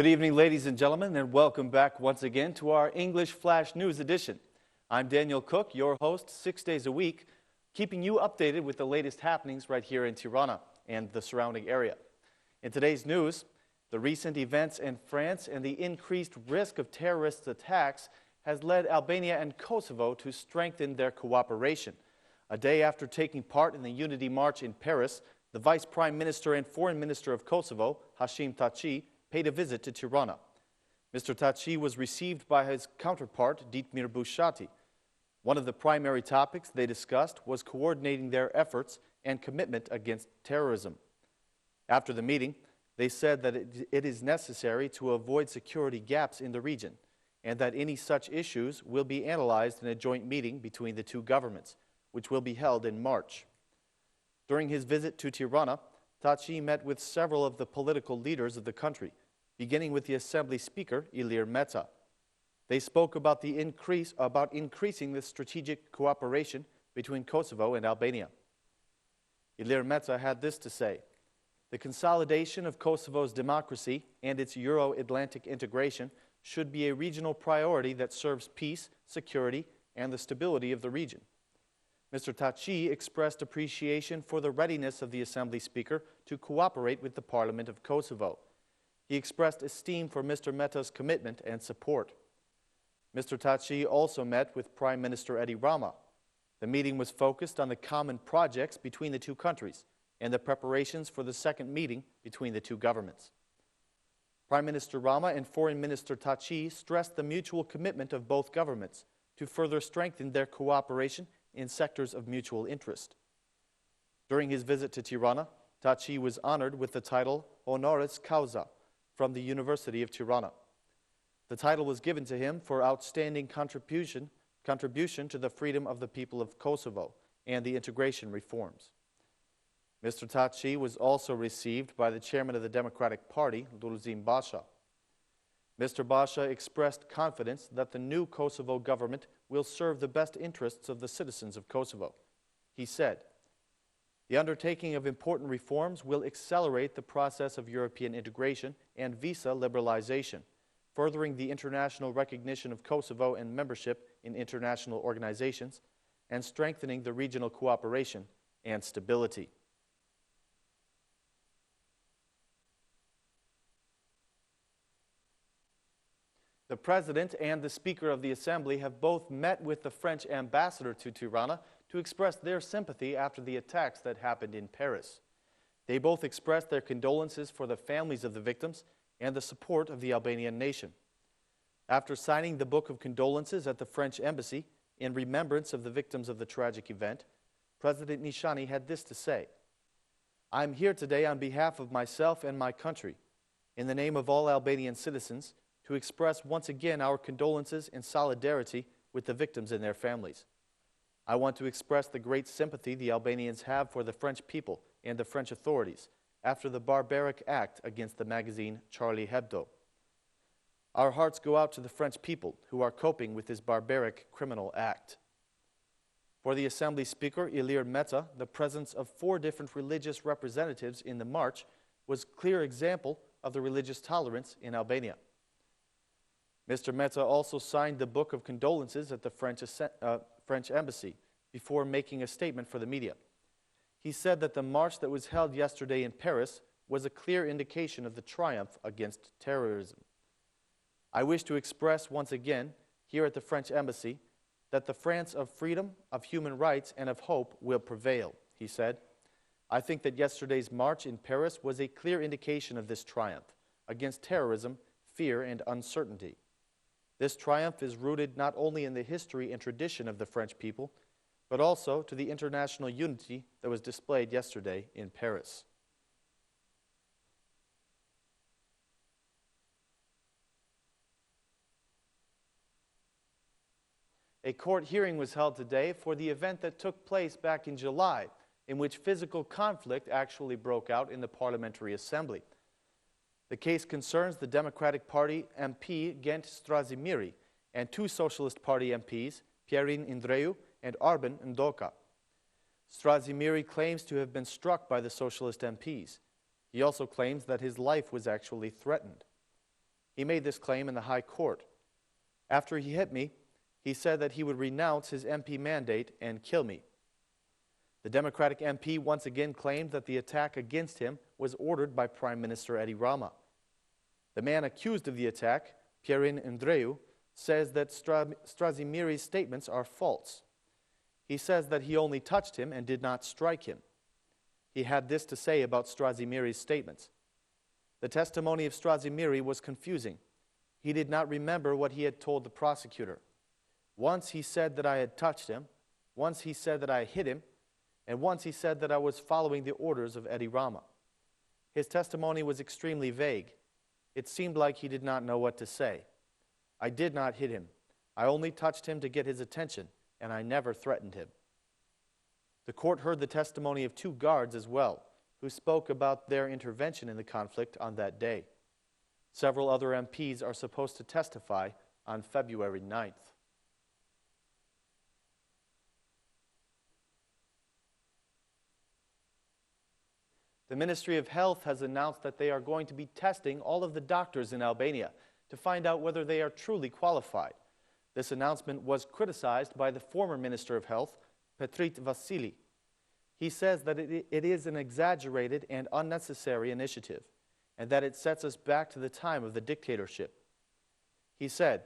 Good evening, ladies and gentlemen, and welcome back once again to our English Flash News edition. I'm Daniel Cook, your host 6 days a week, keeping you updated with the latest happenings right here in Tirana and the surrounding area. In today's news, the recent events in France and the increased risk of terrorist attacks has led Albania and Kosovo to strengthen their cooperation. A day after taking part in the Unity March in Paris, the Vice Prime Minister and Foreign Minister of Kosovo, Hashim Thaçi, paid a visit to Tirana. Mr. Thaçi was received by his counterpart, Ditmir Bushati. One of the primary topics they discussed was coordinating their efforts and commitment against terrorism. After the meeting, they said that it is necessary to avoid security gaps in the region and that any such issues will be analyzed in a joint meeting between the two governments, which will be held in March. During his visit to Tirana, Thaçi met with several of the political leaders of the country, beginning with the Assembly Speaker, Ilir Meta. They spoke about increasing the strategic cooperation between Kosovo and Albania. Ilir Meta had this to say: "The consolidation of Kosovo's democracy and its Euro-Atlantic integration should be a regional priority that serves peace, security, and the stability of the region." Mr. Thaçi expressed appreciation for the readiness of the Assembly Speaker to cooperate with the Parliament of Kosovo. He expressed esteem for Mr. Meta's commitment and support. Mr. Thaçi also met with Prime Minister Edi Rama. The meeting was focused on the common projects between the two countries and the preparations for the second meeting between the two governments. Prime Minister Rama and Foreign Minister Thaçi stressed the mutual commitment of both governments to further strengthen their cooperation in sectors of mutual interest. During his visit to Tirana, Thaçi was honored with the title Honoris Causa from the University of Tirana. The title was given to him for outstanding contribution to the freedom of the people of Kosovo and the integration reforms. Mr. Thaçi was also received by the chairman of the Democratic Party, Lulzim Basha. Mr. Basha expressed confidence that the new Kosovo government will serve the best interests of the citizens of Kosovo. He said, "The undertaking of important reforms will accelerate the process of European integration and visa liberalization, furthering the international recognition of Kosovo and membership in international organizations, and strengthening the regional cooperation and stability." The President and the Speaker of the Assembly have both met with the French ambassador to Tirana to express their sympathy after the attacks that happened in Paris. They both expressed their condolences for the families of the victims and the support of the Albanian nation. After signing the Book of Condolences at the French Embassy in remembrance of the victims of the tragic event, President Nishani had this to say: "I am here today on behalf of myself and my country, in the name of all Albanian citizens, to express once again our condolences and solidarity with the victims and their families. I want to express the great sympathy the Albanians have for the French people and the French authorities after the barbaric act against the magazine Charlie Hebdo. Our hearts go out to the French people who are coping with this barbaric criminal act." For the Assembly Speaker, Ilir Meta, the presence of 4 different religious representatives in the march was a clear example of the religious tolerance in Albania. Mr. Meta also signed the Book of Condolences at the French Embassy before making a statement for the media. He said that the march that was held yesterday in Paris was a clear indication of the triumph against terrorism. "I wish to express once again, here at the French Embassy, that the France of freedom, of human rights, and of hope will prevail," he said. "I think that yesterday's march in Paris was a clear indication of this triumph against terrorism, fear, and uncertainty. This triumph is rooted not only in the history and tradition of the French people, but also to the international unity that was displayed yesterday in Paris." A court hearing was held today for the event that took place back in July, in which physical conflict actually broke out in the Parliamentary Assembly. The case concerns the Democratic Party MP Gent Strazimiri and 2 Socialist Party MPs, Pierin Indreu and Arben Ndoka. Strazimiri claims to have been struck by the Socialist MPs. He also claims that his life was actually threatened. He made this claim in the High Court. After he hit me, he said that he would renounce his MP mandate and kill me. The Democratic MP once again claimed that the attack against him was ordered by Prime Minister Edi Rama. The man accused of the attack, Pierin Andreu, says that Strazimiri's statements are false. He says that he only touched him and did not strike him. He had this to say about Strazimiri's statements. The testimony of Strazimiri was confusing. He did not remember what he had told the prosecutor. Once he said that I had touched him, once he said that I hit him, and once he said that I was following the orders of Edi Rama. His testimony was extremely vague. It seemed like he did not know what to say. I did not hit him. I only touched him to get his attention, and I never threatened him. The court heard the testimony of 2 guards as well, who spoke about their intervention in the conflict on that day. Several other MPs are supposed to testify on February 9th. The Ministry of Health has announced that they are going to be testing all of the doctors in Albania to find out whether they are truly qualified. This announcement was criticized by the former Minister of Health, Petrit Vasili. He says that it is an exaggerated and unnecessary initiative, and that it sets us back to the time of the dictatorship. He said,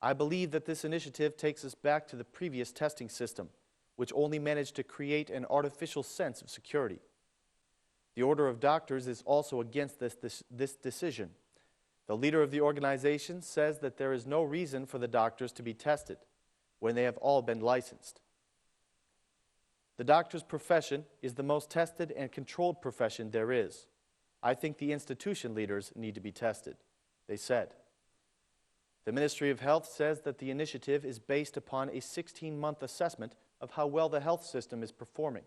"I believe that this initiative takes us back to the previous testing system, which only managed to create an artificial sense of security. The Order of Doctors is also against this decision. The leader of the organization says that there is no reason for the doctors to be tested when they have all been licensed. The doctor's profession is the most tested and controlled profession there is. I think the institution leaders need to be tested," they said. The Ministry of Health says that the initiative is based upon a 16-month assessment of how well the health system is performing.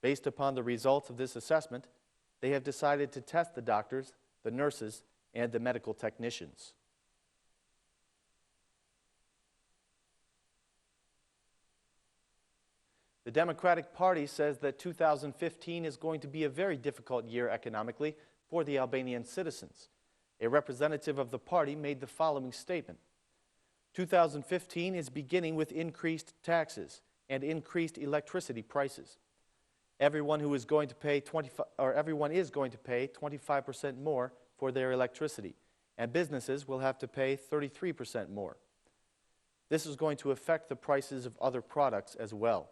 Based upon the results of this assessment, they have decided to test the doctors, the nurses, and the medical technicians. The Democratic Party says that 2015 is going to be a very difficult year economically for the Albanian citizens. A representative of the party made the following statement. 2015 is beginning with increased taxes and increased electricity prices. Everyone is going to pay 25% more for their electricity, and businesses will have to pay 33% more. This is going to affect the prices of other products as well.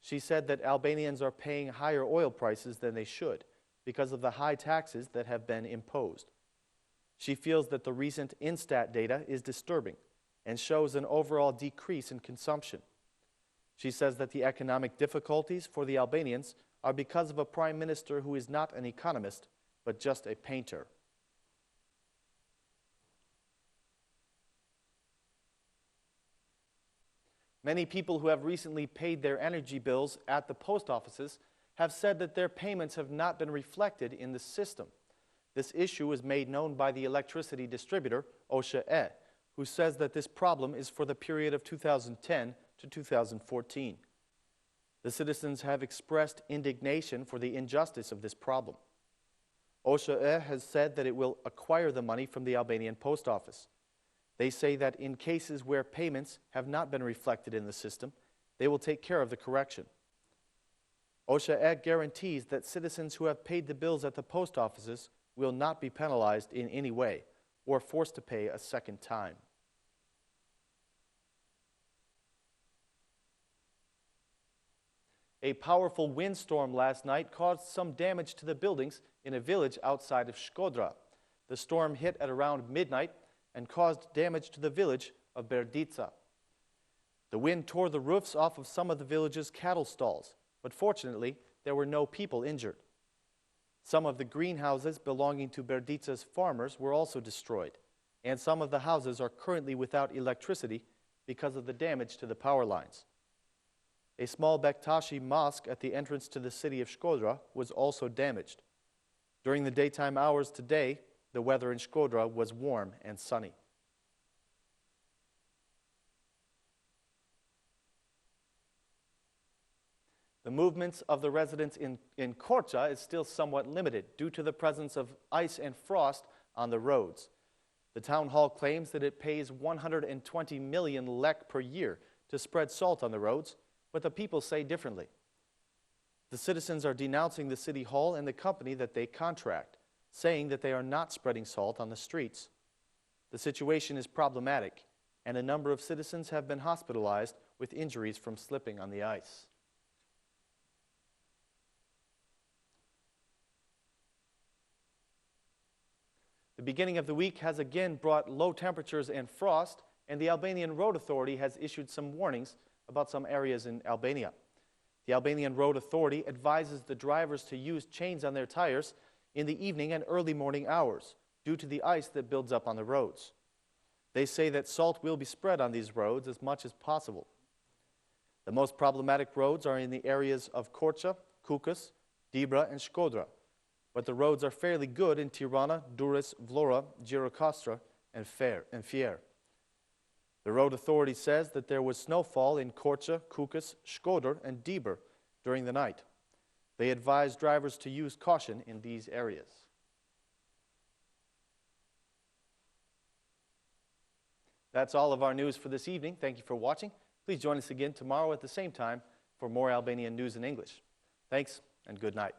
She said that Albanians are paying higher oil prices than they should because of the high taxes that have been imposed. She feels that the recent Instat data is disturbing and shows an overall decrease in consumption. She says that the economic difficulties for the Albanians are because of a prime minister who is not an economist, but just a painter. Many people who have recently paid their energy bills at the post offices have said that their payments have not been reflected in the system. This issue was made known by the electricity distributor, OSHA-E, who says that this problem is for the period of 2010 to 2014. The citizens have expressed indignation for the injustice of this problem. OSHA-E has said that it will acquire the money from the Albanian post office. They say that in cases where payments have not been reflected in the system, they will take care of the correction. OSHA-E guarantees that citizens who have paid the bills at the post offices will not be penalized in any way or forced to pay a second time. A powerful windstorm last night caused some damage to the buildings in a village outside of Shkodra. The storm hit at around midnight and caused damage to the village of Berdica. The wind tore the roofs off of some of the village's cattle stalls, but fortunately, there were no people injured. Some of the greenhouses belonging to Berdica's farmers were also destroyed, and some of the houses are currently without electricity because of the damage to the power lines. A small Bektashi mosque at the entrance to the city of Shkodra was also damaged. During the daytime hours today, the weather in Shkodra was warm and sunny. The movements of the residents in Korça is still somewhat limited due to the presence of ice and frost on the roads. The town hall claims that it pays 120 million lek per year to spread salt on the roads, but the people say differently. The citizens are denouncing the city hall and the company that they contract, saying that they are not spreading salt on the streets. The situation is problematic, and a number of citizens have been hospitalized with injuries from slipping on the ice. The beginning of the week has again brought low temperatures and frost, and the Albanian Road Authority has issued some warnings about some areas in Albania. The Albanian Road Authority advises the drivers to use chains on their tires in the evening and early morning hours due to the ice that builds up on the roads. They say that salt will be spread on these roads as much as possible. The most problematic roads are in the areas of Korça, Kukës, Dibra, and Shkodra, but the roads are fairly good in Tirana, Durrës, Vlora, Gjirokastra, and Fier. The road authority says that there was snowfall in Korça, Kukës, Shkodër, and Dibër during the night. They advise drivers to use caution in these areas. That's all of our news for this evening. Thank you for watching. Please join us again tomorrow at the same time for more Albanian news in English. Thanks and good night.